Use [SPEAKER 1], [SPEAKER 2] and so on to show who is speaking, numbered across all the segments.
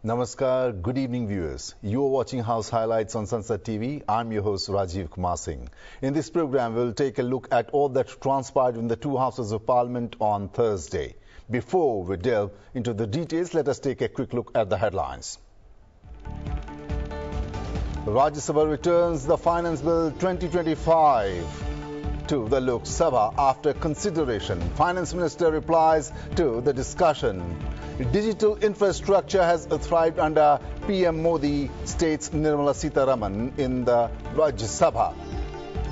[SPEAKER 1] Namaskar, good evening viewers. You are watching House Highlights on Sunset TV. I'm your host Rajiv Kumar Singh. In this program, we'll take a look at all that transpired in the two houses of parliament on Thursday. Before we delve into the details, let us take a quick look at the headlines. Rajya Sabha returns the Finance Bill 2025 to the Lok Sabha after consideration. Finance Minister replies to the discussion. Digital infrastructure has thrived under PM Modi, states Nirmala Sitharaman in the Rajya Sabha.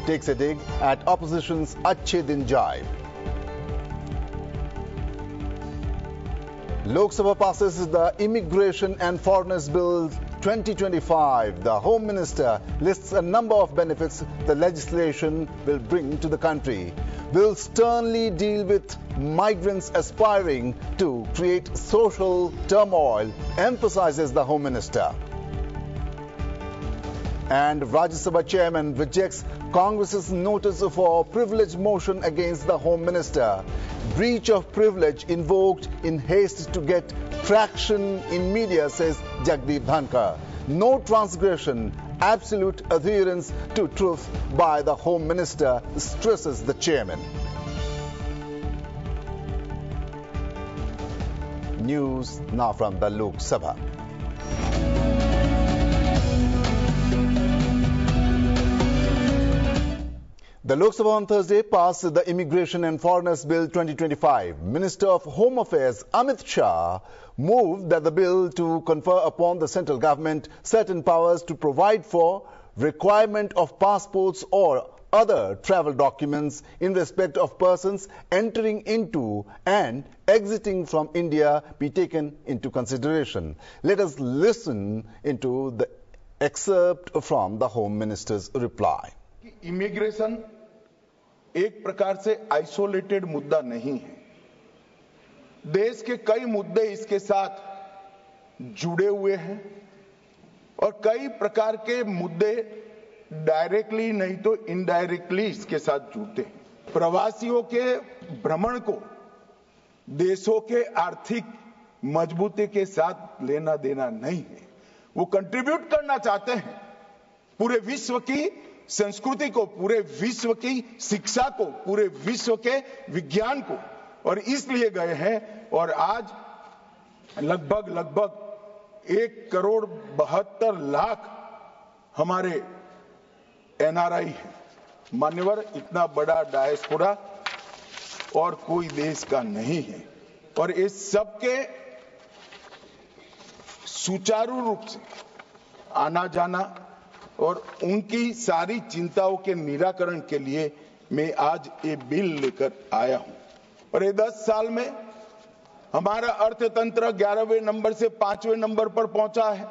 [SPEAKER 1] Takes a dig at opposition's Achhe Din Jibe. Lok Sabha passes the Immigration and Foreigners Bill 2025. The Home Minister lists a number of benefits the legislation will bring to the country. Will sternly deal with migrants aspiring to create social turmoil, emphasizes the Home Minister. And Rajya Sabha Chairman rejects Congress's notice for privilege motion against the Home Minister. Breach of privilege invoked in haste to get traction in media, says Jagdeep Dhankar. No transgression, absolute adherence to truth by the Home Minister, stresses the Chairman. News now from the Lok Sabha. The Lok Sabha on Thursday passed the Immigration and Foreigners Bill 2025. Minister of Home Affairs Amit Shah moved that the bill to confer upon the central government certain powers to provide for requirement of passports or other travel documents in respect of persons entering into and exiting from India be taken into consideration. Let us listen into the excerpt from the Home Minister's reply.
[SPEAKER 2] Immigration एक प्रकार से isolated मुद्दा नहीं है। देश के कई मुद्दे इसके साथ जुड़े हुए हैं और कई प्रकार के मुद्दे डायरेक्टली नहीं तो इनडायरेक्टली इसके साथ जुड़ते हैं। प्रवासियों के भ्रमण को देशों के आर्थिक मजबूती के साथ लेना देना नहीं है। वो कंट्रीब्यूट करना चाहते हैं पूरे विश्व की संस्कृति को, पूरे विश्व की शिक्षा को, पूरे विश्व के विज्ञान को, और इसलिए गए हैं। और आज लगभग 1,72,00,000 हमारे एनआरआई हैं। मान्यवर, इतना बड़ा डायस्पोरा और कोई देश का नहीं है और इस सबके सुचारू रूप से आना जाना और उनकी सारी चिंताओं के निराकरण के लिए मैं आज ये बिल लेकर आया हूं। और ये 10 साल में हमारा अर्थतंत्र 11वें नंबर से 5वें नंबर पर पहुंचा है।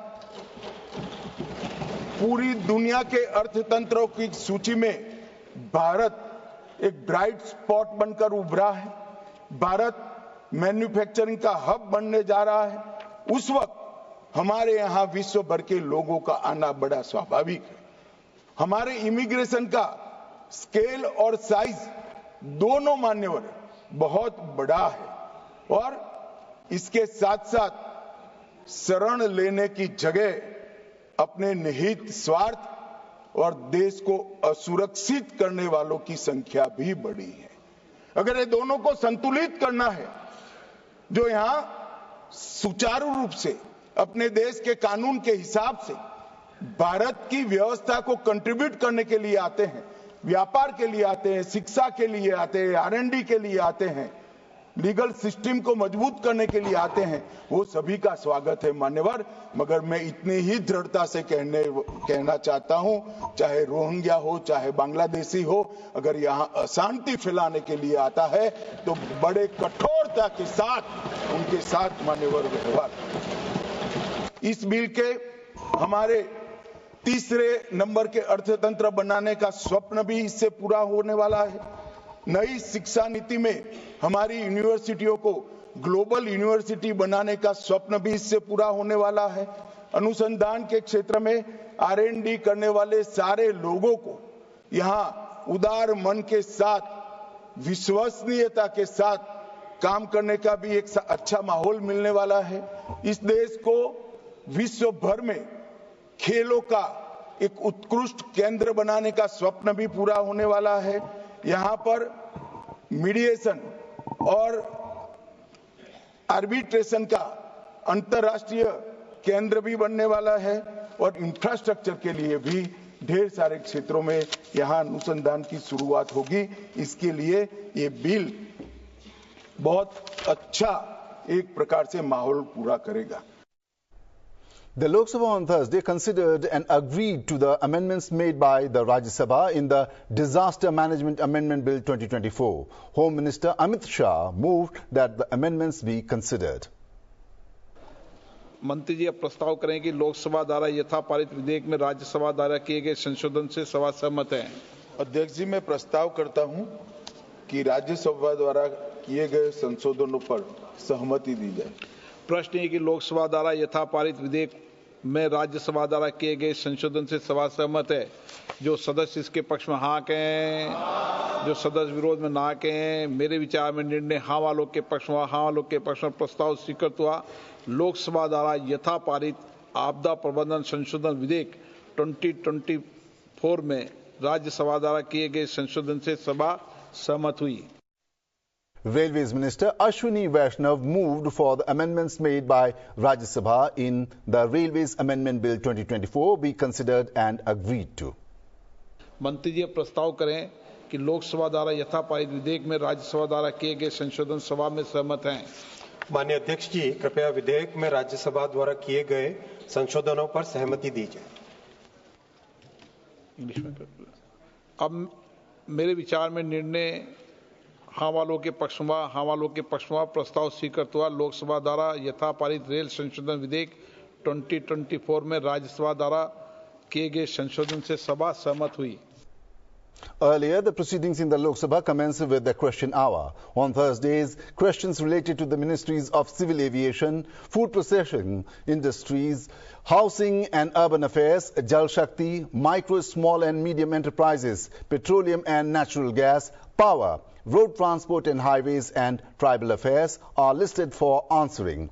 [SPEAKER 2] पूरी दुनिया के अर्थतंत्रों की सूची में भारत एक ब्राइट स्पॉट बनकर उभरा है। भारत मैन्युफैक्चरिंग का हब बनने जा रहा है। उस वक्त हमारे यहां विश्व भर के लोगों का आना बड़ा स्वाभाविक है। हमारे इमिग्रेशन का स्केल और साइज दोनों मान्यवर बहुत बड़ा है और इसके साथ साथ शरण लेने की जगह अपने निहित स्वार्थ और देश को असुरक्षित करने वालों की संख्या भी बड़ी है। अगर ये दोनों को संतुलित करना है, जो यहां सुचारू रूप से अपने देश के कानून के हिसाब से भारत की व्यवस्था को कंट्रीब्यूट करने के लिए आते हैं, व्यापार के लिए आते हैं, शिक्षा के लिए आते हैं, R&D के लिए आते हैं, लीगल सिस्टम को मजबूत करने के लिए आते हैं, वो सभी का स्वागत है मान्यवर। मगर मैं इतनी ही दृढ़ता से कहना चाहता हूं, चाहे रोहिंग्या हो, चाहे बांग्लादेशी हो, अगर यहां अशांति फैलाने के लिए आता है तो बड़े कठोरता के साथ उनके साथ मान्यवर व्यवहार। इस बिल के हमारे तीसरे नंबर के अर्थतंत्र बनाने का स्वप्न भी इससे पूरा होने वाला है। नई शिक्षा नीति में हमारी यूनिवर्सिटियों को ग्लोबल यूनिवर्सिटी बनाने का स्वप्न भी इससे पूरा होने वाला है। अनुसंधान के क्षेत्र में R&D करने वाले सारे लोगों को यहां उदार मन के साथ, विश्वसनीयता के साथ काम करने का भी एक अच्छा माहौल मिलने वाला है। इस देश को विश्व भर में खेलों का एक उत्कृष्ट केंद्र बनाने का स्वप्न भी पूरा होने वाला है। यहाँ पर मीडिएशन और आर्बिट्रेशन का अंतर्राष्ट्रीय केंद्र भी बनने वाला है और इंफ्रास्ट्रक्चर के लिए भी ढेर सारे क्षेत्रों में यहाँ अनुसंधान की शुरुआत होगी। इसके लिए ये बिल बहुत अच्छा एक प्रकार से माहौल पूरा करेगा।
[SPEAKER 1] The Lok Sabha on Thursday considered and agreed to the amendments made by the Rajya Sabha in the Disaster Management Amendment Bill 2024. Home Minister Amit Shah moved that the amendments be considered.
[SPEAKER 3] मंत्री जी अब प्रस्ताव करें कि लोकसभा द्वारा यथा पारित विधेयक में राज्यसभा द्वारा किए गए संशोधन से सभा सहमत है।
[SPEAKER 2] अध्यक्ष जी, मैं प्रस्ताव करता हूं कि राज्यसभा द्वारा किए गए संशोधनों पर सहमति दी जाए।
[SPEAKER 3] प्रश्न है कि लोकसभा द्वारा यथा पारित विधेयक में राज्यसभा द्वारा किए गए संशोधन से सभा सहमत है। जो सदस्य इसके पक्ष में हाँ कहें, जो सदस्य विरोध में ना कहें। मेरे विचार में निर्णय हाँ वालों के पक्ष में, हाँ वालों के पक्ष में प्रस्ताव स्वीकृत हुआ। लोकसभा द्वारा यथा पारित आपदा प्रबंधन संशोधन विधेयक 2024 में राज्यसभा द्वारा किए गए संशोधन से सभा सहमत हुई।
[SPEAKER 1] Railways Minister Ashwini Vaishnav moved for the amendments made by Rajya Sabha in the Railways Amendment Bill 2024 be considered and agreed to.
[SPEAKER 3] मंत्री जी प्रस्ताव करें कि लोकसभा द्वारा यथा पारित विधेयक में राज्यसभा द्वारा किए गए संशोधन सभा में सहमत हैं।
[SPEAKER 4] माननीय अध्यक्ष जी, कृपया विधेयक में राज्यसभा द्वारा किए गए संशोधनों पर सहमति दीजिए।
[SPEAKER 3] अब मेरे विचार में निर्णय हाँ वालों के पक्ष में, हाँ वालों के पक्ष में प्रस्ताव स्वीकृत हुआ। लोकसभा द्वारा यथा पारित रेल संशोधन विधेयक 2024 में राज्यसभा द्वारा किए गए संशोधन से सभा सहमत हुई।
[SPEAKER 1] Earlier, the proceedings in the Lok Sabha commenced with the question hour. On Thursdays, questions related to the Ministries of Civil Aviation, Food Processing Industries, Housing and Urban Affairs, Jal Shakti, Micro, Small and Medium Enterprises, Petroleum and Natural Gas, Power, Road Transport and Highways and Tribal Affairs are listed for answering.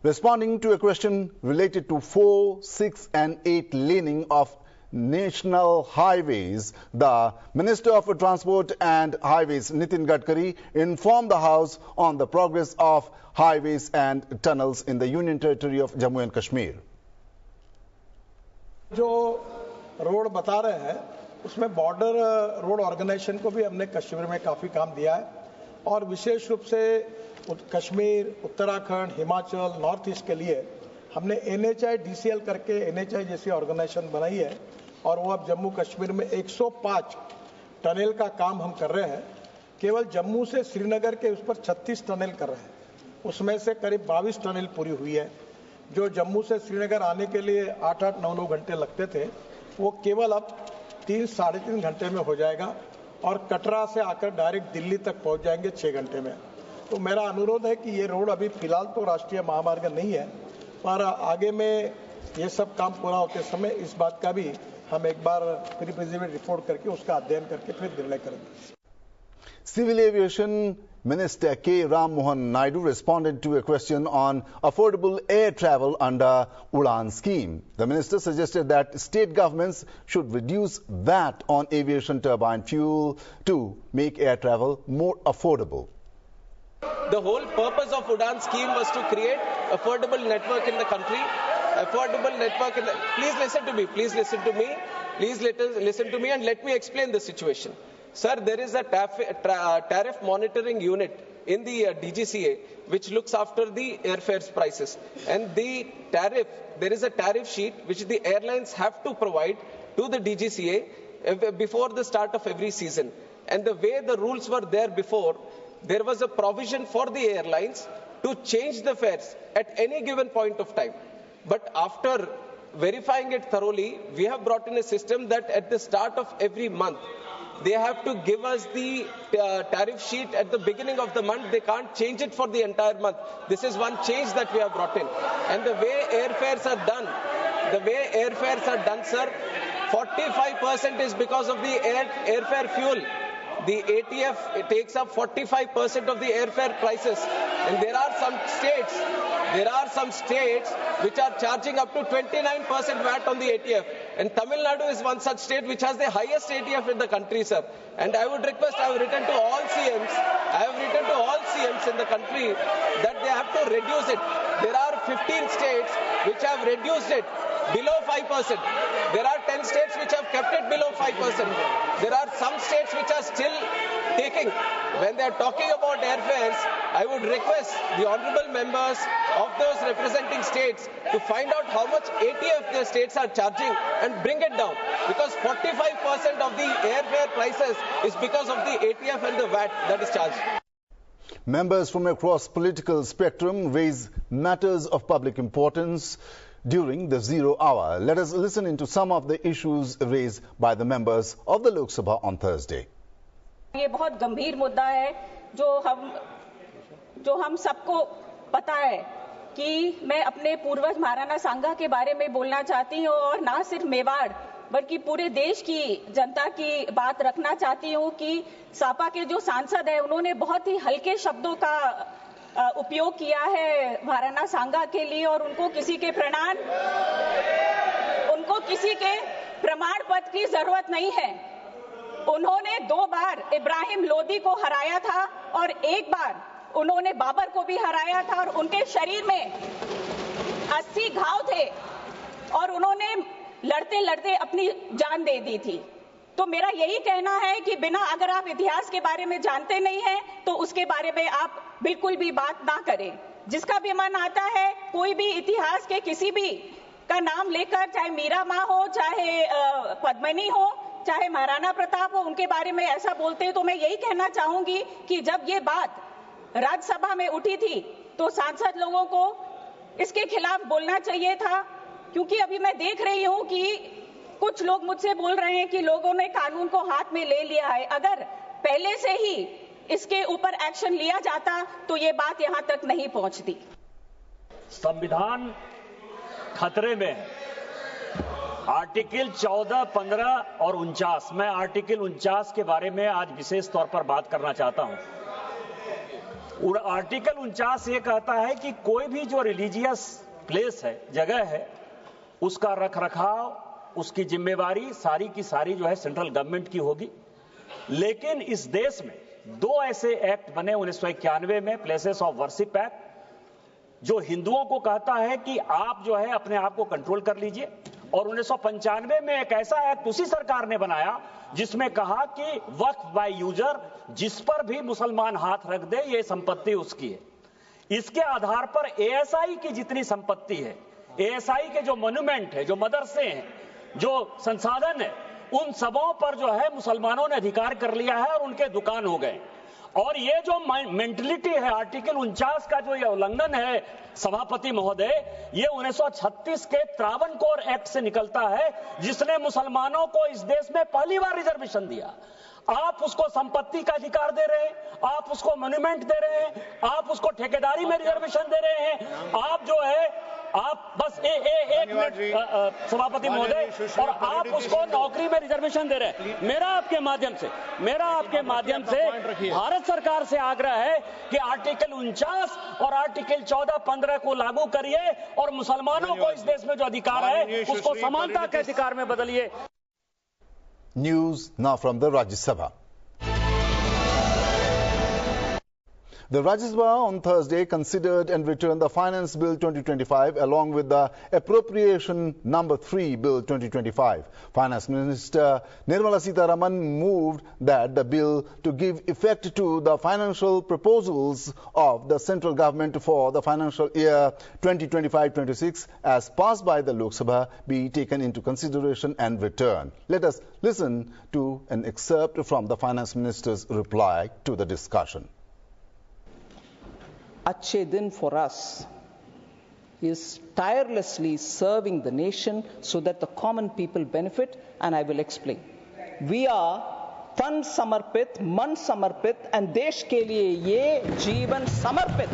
[SPEAKER 1] Responding to a question related to 4, 6 and 8 laning of national highways, the Minister of Transport and Highways Nitin Gadkari informed the House on the progress of highways and tunnels in the Union Territory of Jammu and Kashmir.
[SPEAKER 5] जो road बता रहे हैं उसमें border road organisation को भी हमने कश्मीर में काफी काम दिया है और विशेष रूप से कश्मीर, उत्तराखंड, हिमाचल, नॉर्थ ईस्ट के लिए हमने एनएचआई डीसीएल करके एनएचआई जैसी ऑर्गेनाइजेशन बनाई है और वो अब जम्मू कश्मीर में 105 टनल का काम हम कर रहे हैं। केवल जम्मू से श्रीनगर के उस पर 36 टनल कर रहे हैं, उसमें से करीब 22 टनल पूरी हुई है। जो जम्मू से श्रीनगर आने के लिए 8-8, 9-9 घंटे लगते थे वो केवल अब 3-3.5 घंटे में हो जाएगा और कटरा से आकर डायरेक्ट दिल्ली तक पहुंच जाएंगे 6 घंटे में। तो मेरा अनुरोध है कि ये रोड अभी फिलहाल तो राष्ट्रीय महामार्ग नहीं है, पर आगे में ये सब काम पूरा होते समय इस बात का भी हम एक बार प्रीप्रिजिमेंट रिपोर्ट करके उसका अध्ययन करके फिर निर्णय करेंगे।
[SPEAKER 1] Civil Aviation Minister K. Ram Mohan Naidu responded to a question on affordable air travel under Udan scheme. The minister suggested that state governments should reduce VAT on aviation turbine fuel to make air travel more affordable.
[SPEAKER 6] The whole purpose of Udan scheme was to create affordable network in the country. Please listen to me. Please listen to me. Please listen to me and let me explain the situation. Sir, there is a tariff monitoring unit in the DGCA which looks after the airfares prices. And the tariff, there is a tariff sheet which the airlines have to provide to the DGCA before the start of every season. And the way the rules were there before, there was a provision for the airlines to change the fares at any given point of time. But after verifying it thoroughly, we have brought in a system that at the start of every month, they have to give us the tariff sheet at the beginning of the month. They can't change it for the entire month. This is one change that we have brought in. And the way airfares are done, sir, 45% is because of the airfare fuel. the ATF takes up 45% of the airfare prices, and there are some states which are charging up to 29% VAT on the ATF. And Tamil Nadu is one such state which has the highest ATF in the country, sir. And I would request, I have written to all CMs in the country that they have to reduce it. There are 15 states which have reduced it below 5%. There are 10 states which have kept it below 5%. There are some states which are still taking. When they are talking about airfares, I would request the honourable members of those representing states to find out how much ATF their states are charging and bring it down. Because 45% of the airfare prices is because of the ATF and the VAT that is charged.
[SPEAKER 1] Members from across political spectrum raise matters of public importance during the zero hour. Let us listen into some of the issues raised by the members of the Lok Sabha on Thursday.
[SPEAKER 7] ये बहुत गंभीर मुद्दा है जो हम सबको पता है कि मैं अपने पूर्वज महाराणा सांगा के बारे में बोलना चाहती हूँ और ना सिर्फ मेवाड़ बल्कि पूरे देश की जनता की बात रखना चाहती हूँ कि सापा के जो सांसद हैं उन्होंने बहुत ही हल्के शब्दों का उपयोग किया है महाराणा सांगा के लिए और उनको किसी के प्रमाण पत्र की जरूरत नहीं है। उन्होंने 2 बार इब्राहिम लोदी को हराया था और 1 बार उन्होंने बाबर को भी हराया था और उनके शरीर में 80 घाव थे और उन्होंने लड़ते लड़ते अपनी जान दे दी थी। तो मेरा यही कहना है कि बिना अगर आप इतिहास के बारे में जानते नहीं हैं तो उसके बारे में आप बिल्कुल भी बात ना करें। जिसका भी मन आता है कोई भी इतिहास के किसी भी का नाम लेकर, चाहे मीरा माँ हो, चाहे पद्मिनी हो, चाहे महाराणा प्रताप हो, उनके बारे में ऐसा बोलते हैं तो मैं यही कहना चाहूंगी कि जब ये बात राज्यसभा में उठी थी तो सांसद लोगों को इसके खिलाफ बोलना चाहिए था। क्योंकि अभी मैं देख रही हूं कि कुछ लोग मुझसे बोल रहे हैं कि लोगों ने कानून को हाथ में ले लिया है। अगर पहले से ही इसके ऊपर एक्शन लिया जाता तो ये बात यहां तक नहीं पहुंचती।
[SPEAKER 8] संविधान खतरे में आर्टिकल 14, 15 और 49। मैं आर्टिकल 49 के बारे में आज विशेष तौर पर बात करना चाहता हूं। और आर्टिकल 49 ये कहता है कि कोई भी जो रिलीजियस प्लेस है, जगह है, उसका रखरखाव, उसकी जिम्मेवारी सारी की सारी जो है सेंट्रल गवर्नमेंट की होगी। लेकिन इस देश में 2 ऐसे एक्ट बने 1991 में, प्लेसेस ऑफ वर्शिप एक्ट, जो हिंदुओं को कहता है कि आप जो है अपने आप को कंट्रोल कर लीजिए, और 1995 में एक ऐसा एक्ट उसी सरकार ने बनाया जिसमें कहा कि वक्फ बाय यूजर, जिस पर भी मुसलमान हाथ रख दे ये संपत्ति उसकी है। इसके आधार पर एएसआई की जितनी संपत्ति है, एएसआई के जो मॉन्यूमेंट है, जो मदरसे हैं, जो संसाधन है, उन सबों पर जो है मुसलमानों ने अधिकार कर लिया है और उनके दुकान हो गए। और ये जो मेंटलिटी है, आर्टिकल 49 का जो ये उल्लंघन है सभापति महोदय, ये 1936 के त्रावणकोर एक्ट से निकलता है, जिसने मुसलमानों को इस देश में पहली बार रिजर्वेशन दिया। आप उसको संपत्ति का अधिकार दे रहे हैं, आप उसको मॉन्यूमेंट दे रहे हैं, आप उसको ठेकेदारी में रिजर्वेशन दे रहे हैं, आप जो है आप बस एक मिनट सभापति महोदय, और आप उसको नौकरी में रिजर्वेशन दे रहे हैं। मेरा आपके माध्यम से भारत सरकार से आग्रह है कि आर्टिकल 49 और आर्टिकल 14, 15 को लागू करिए और मुसलमानों को इस देश में जो अधिकार है उसको समानता के अधिकार में बदलिए।
[SPEAKER 1] News now from the Rajya Sabha. The Rajya Sabha on Thursday considered and returned the Finance Bill 2025 along with the Appropriation Number 3 Bill 2025. Finance Minister Nirmala Sitharaman moved that the bill to give effect to the financial proposals of the central government for the financial year 2025-26 as passed by the Lok Sabha be taken into consideration and returned. Let us listen to an excerpt from the Finance Minister's reply to the discussion.
[SPEAKER 9] अच्छे दिन for us is tirelessly serving the nation so that the common people benefit, and I will explain. We are तन समर्पित, मन समर्पित and देश के लिए ये जीवन समर्पित.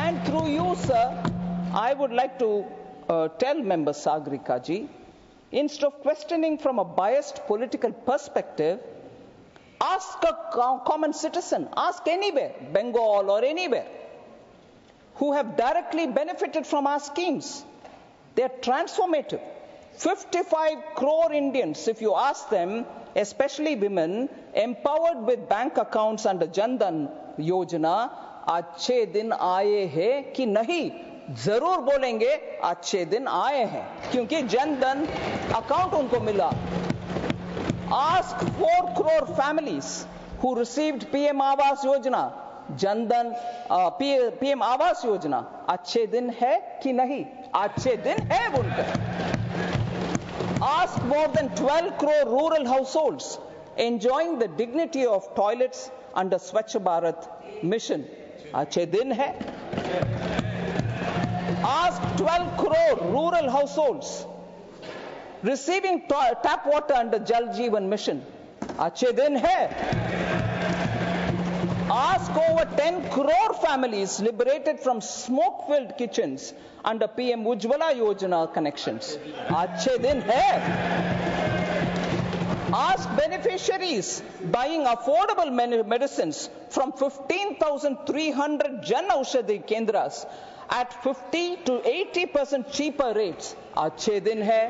[SPEAKER 9] And through you, sir, I would like to tell Member Sagarika ji Instead of questioning from a biased political perspective, ask a common citizen, ask anywhere, Bengal or anywhere, who have directly benefited from our schemes. They are transformative. 55 crore Indians, if you ask them, especially women, empowered with bank accounts under Jan Dhan Yojana, अच्छे दिन आए हैं कि नहीं? जरूर बोलेंगे अच्छे दिन आए हैं, क्योंकि जन धन अकाउंट उनको मिला. Ask 4 crore families who received PM Awas Yojana, Jan Dhan PM Awas Yojana, अच्छे दिन है कि नहीं? अच्छे दिन है बोलकर. Ask more than 12 crore rural households enjoying the dignity of toilets under Swachh Bharat mission. अच्छे दिन है. Ask 12 crore rural households receiving tap water under Jal Jeevan mission. अच्छे दिन है. Ask over 10 crore families liberated from smoke-filled kitchens under PM Ujjwala Yojana connections. अच्छे दिन है. Ask beneficiaries buying affordable medicines from 15,300 Jan Aushadhi Kendras at 50 to 80% cheaper rates. अच्छे दिन है.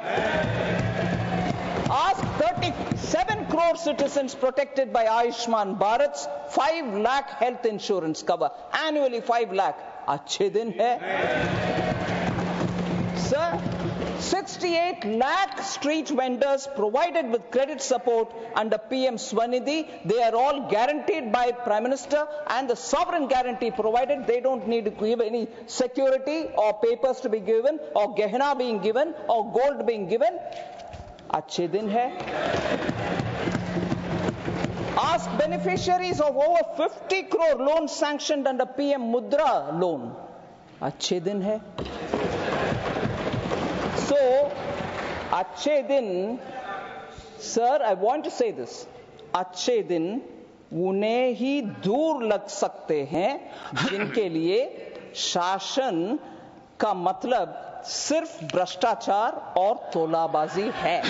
[SPEAKER 9] Ask 37 crore citizens protected by Ayushman Bharat's 5 lakh health insurance cover. Annually 5 lakh. अच्छे दिन है. Sir, 68 lakh street vendors provided with credit support under PM Swanidhi. They are all guaranteed by Prime Minister, and the sovereign guarantee provided. They don't need to give any security or papers to be given or gehna being given or gold being given. अच्छे दिन है. Ask beneficiaries of over 50 crore loans sanctioned under PM Mudra loan. अच्छे दिन है. So, अच्छे दिन, sir, I want to say this. अच्छे दिन उन्हें ही दूर लग सकते हैं जिनके लिए शासन का मतलब सिर्फ भ्रष्टाचार और तोलाबाजी है.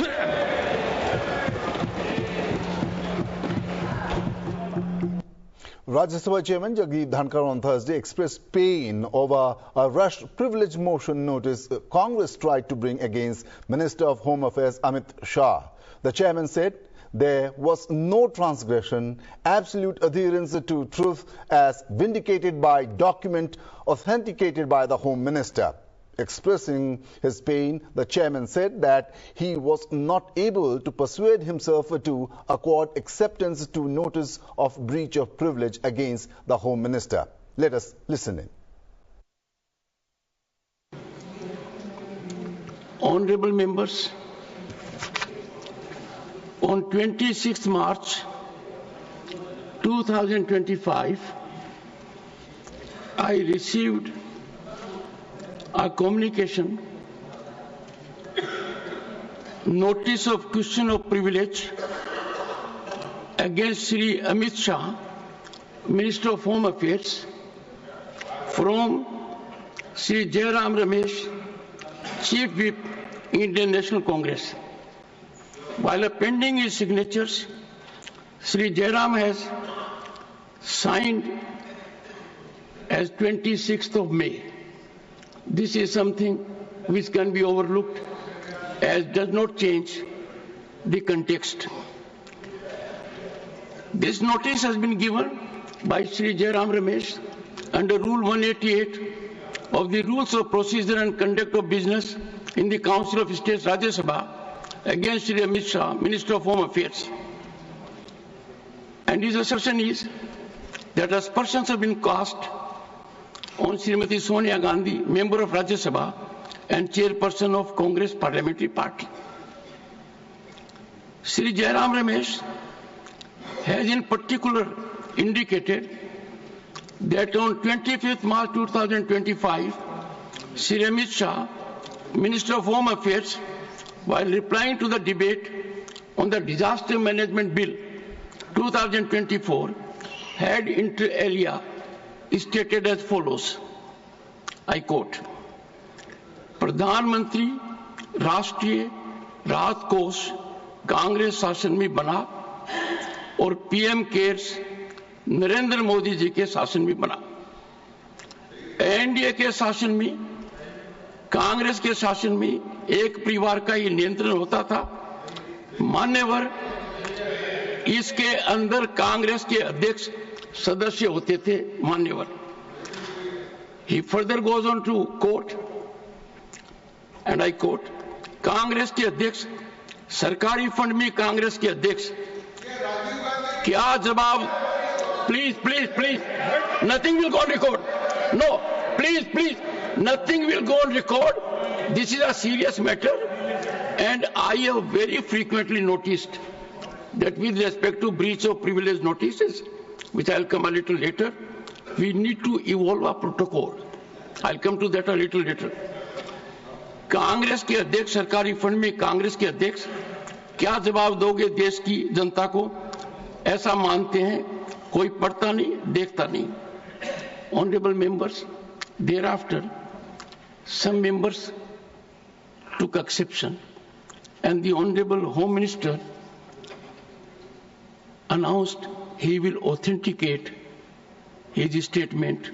[SPEAKER 1] Rajya Sabha Chairman Jagdeep Dhankar on Thursday expressed pain over a rushed privilege motion notice Congress tried to bring against Minister of Home Affairs Amit Shah. The chairman said there was no transgression, absolute adherence to truth as vindicated by document authenticated by the Home Minister. Expressing his pain, the chairman said that he was not able to persuade himself to accord acceptance to notice of breach of privilege against the Home Minister. Let us listen in.
[SPEAKER 10] Honorable members, on 26 March 2025, I received a communication, notice of question of privilege against Sri Amit Shah, Minister of Home Affairs, from Sri Jairam Ramesh, Chief Whip, Indian National Congress. While appending his signatures, Sri Jairam has signed as 26th of May. This is something which can be overlooked as does not change the context. This notice has been given by Sri Jairam Ramesh under Rule 188 of the Rules of Procedure and Conduct of Business in the Council of State Rajya Sabha against Sri Amit Shah, Minister of Home Affairs. And his assertion is that aspersions have been cast on Srimati Sonia Gandhi, member of Rajya Sabha and chairperson of Congress Parliamentary Party. Sri Jairam Ramesh has in particular indicated that on 25th March 2025, Sri Amit Shah, Minister of Home Affairs, while replying to the debate on the Disaster Management Bill 2024, had inter alia stated as follows, I quote, प्रधानमंत्री राष्ट्रीय राहत कोष कांग्रेस शासन में बना और PM cares Narendra Modi ji के शासन में बना। एनडीए के शासन में, कांग्रेस के शासन में एक परिवार का ही नियंत्रण होता था। मान्यवर इसके अंदर कांग्रेस के अध्यक्ष सदस्य होते थे। मान्यवर He further goes on to quote, and I quote, Congress के अध्यक्ष, सरकारी फंड में कांग्रेस के अध्यक्ष क्या जवाब, please, nothing will go on record. No, please, nothing will go on record. This is a serious matter, and I have very frequently noticed that with respect to breach of privilege notices, which I'll come a little later, we need to evolve a protocol. I'll come to that a little later. Congress के अध्यक्ष, सरकारी fund में कांग्रेस के अध्यक्ष क्या जवाब दोगे देश की जनता को, ऐसा मानते हैं। कोई पढ़ता नहीं, देखता नहीं। Honorable members, thereafter, some members took exception, and the Honorable Home Minister announced he will authenticate his statement.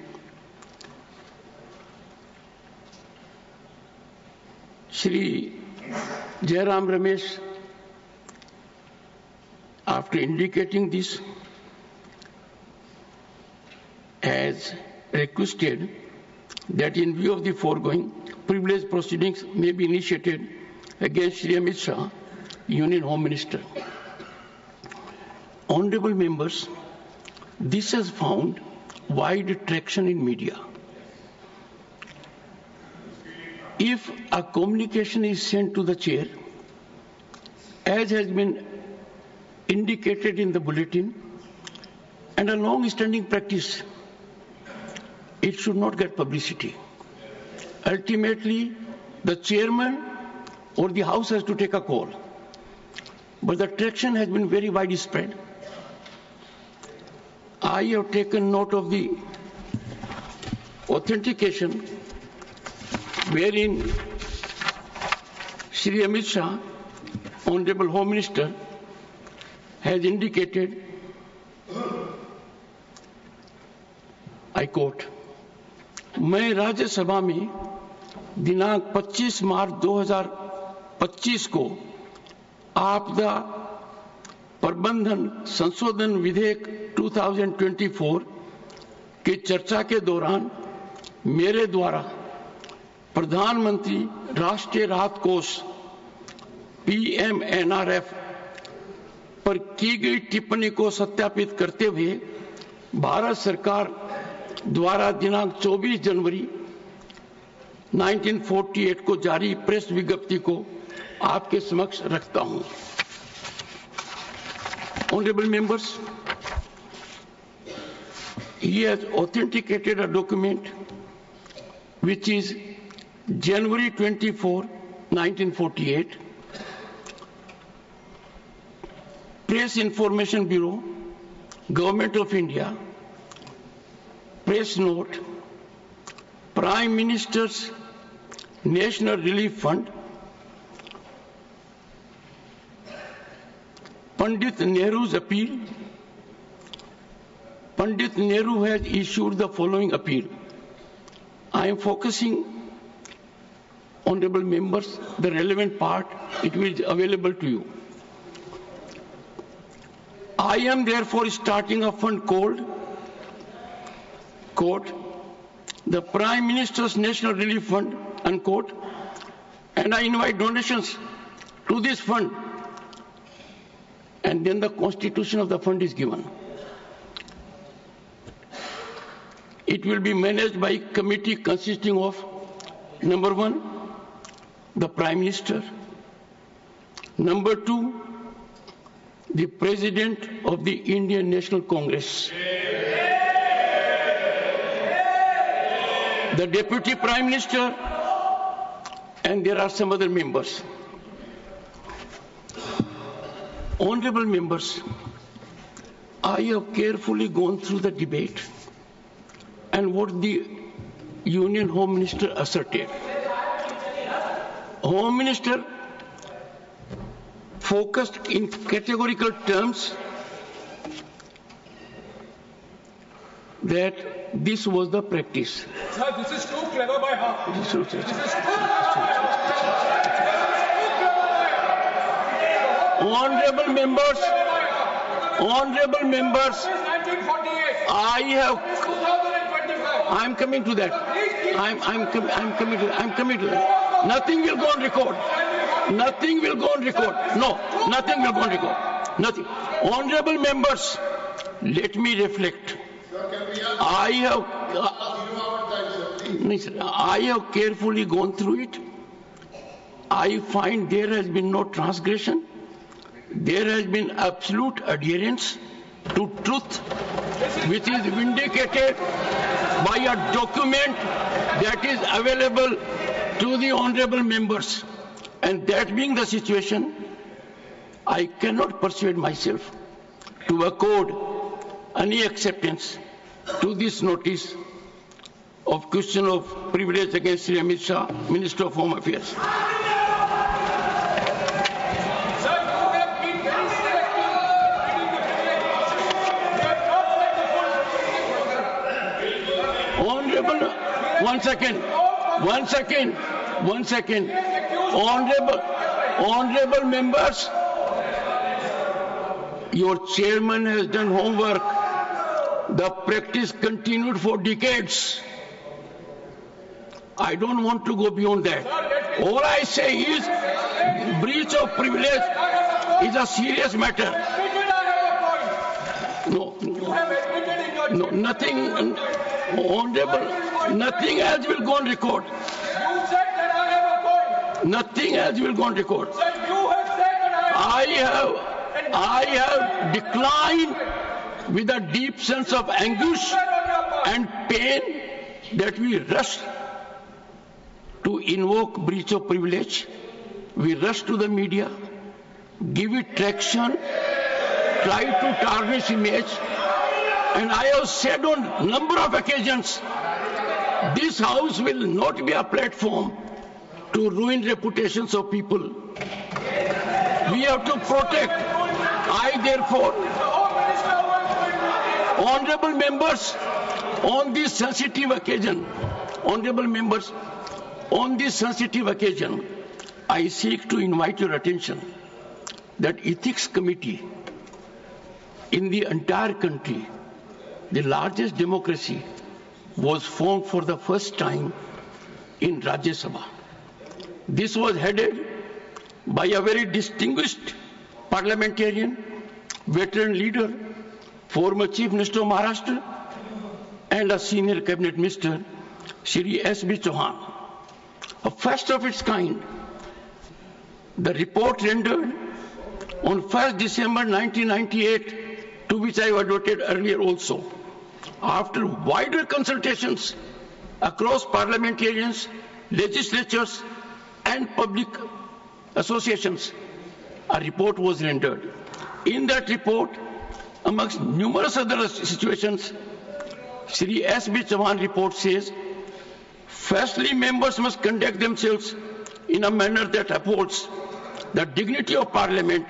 [SPEAKER 10] Shri Jairam Ramesh, after indicating this, has requested that in view of the foregoing, privilege proceedings may be initiated against Shri Amit Shah, Union Home Minister. Honorable members, this has found wide traction in media. If a communication is sent to the chair, as has been indicated in the bulletin, and a long-standing practice, it should not get publicity. Ultimately, the chairman or the house has to take a call. But the traction has been very widespread. I have taken note of the authentication wherein Shri Amit Shah, Honorable Home Minister, has indicated, I quote, मैं राज्यसभा में दिनांक 25 मार्च 2025 को आपदा प्रबंधन संशोधन विधेयक 2024 की चर्चा के दौरान मेरे द्वारा प्रधानमंत्री राष्ट्रीय राहत कोष PMNRF पर की गई टिप्पणी को सत्यापित करते हुए भारत सरकार द्वारा दिनांक 24 जनवरी 1948 को जारी प्रेस विज्ञप्ति को आपके समक्ष रखता हूं। Honorable members, he has authenticated a document which is January 24, 1948, Press Information Bureau, Government of India, Press Note, Prime Minister's National Relief Fund, Pandit Nehru's appeal. Pandit Nehru has issued the following appeal. I am focusing, honorable members, the relevant part, it will be available to you. I am therefore starting a fund called, quote, the Prime Minister's National Relief Fund, unquote, and I invite donations to this fund. And then the constitution of the fund is given. It will be managed by a committee consisting of, number 1, the Prime Minister, number 2, the President of the Indian National Congress, the Deputy Prime Minister, and there are some other members. Honorable members, I have carefully gone through the debate and what the Union Home Minister asserted. Home Minister focused in categorical terms that this was the practice.
[SPEAKER 11] Sir, this is too clever by half.
[SPEAKER 10] This is too Honorable members, I'm coming to that. I'm coming to that. Nothing will go on record. Nothing will go on record. No, nothing will go on record. Nothing. Honorable members, let me reflect. I have carefully gone through it. I find there has been no transgression. There has been absolute adherence to truth, which is vindicated by a document that is available to the honorable members. And that being the situation, I cannot persuade myself to accord any acceptance to this notice of question of privilege against Sri Amit Shah, Minister of Home Affairs. Honorable, one second. Honorable members, your chairman has done homework. The practice continued for decades. I don't want to go beyond that. All I say is breach of privilege is a serious matter. No, nothing, honorable, nothing else will go on record. Nothing else will go on record. I have declined with a deep sense of anguish and pain that we rushed to invoke breach of privilege. We rushed to the media, give it traction, try to tarnish image. And I have said on a number of occasions, this house will not be a platform to ruin reputations of people. We have to protect. I therefore, honorable members, on this sensitive occasion, I seek to invite your attention that Ethics Committee in the entire country, the largest democracy, was formed for the first time in Rajya Sabha. This was headed by a very distinguished parliamentarian, veteran leader, former Chief Minister of Maharashtra, and a senior cabinet minister, Shri S.B. Chauhan. A first of its kind. The report rendered on 1st December 1998, to which I adverted earlier also, after wider consultations across parliamentarians, legislatures, and public associations, a report was rendered. In that report, amongst numerous other situations, Shri S.B. Chauhan report says, firstly, members must conduct themselves in a manner that upholds the dignity of Parliament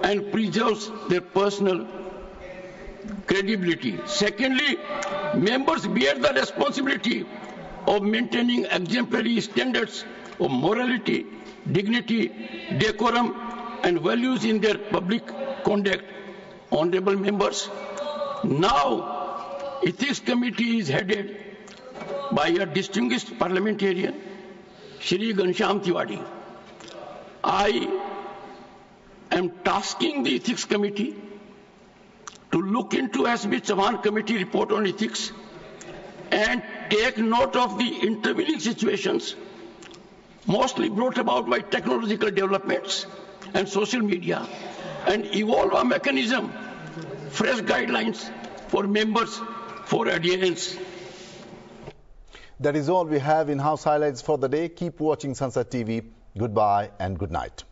[SPEAKER 10] and preserves their personal credibility. Secondly, members bear the responsibility of maintaining exemplary standards of morality, dignity, decorum, and values in their public conduct. Honorable members, now Ethics Committee is headed by a distinguished parliamentarian, Shri Ghanshyam Tiwari. I am tasking the Ethics Committee to look into S.B. Chauhan Committee report on ethics and take note of the intervening situations, mostly brought about by technological developments and social media, and evolve a mechanism, fresh guidelines for members for adherence.
[SPEAKER 1] That is all we have in House Highlights for the day. Keep watching Sansad TV. Goodbye and good night.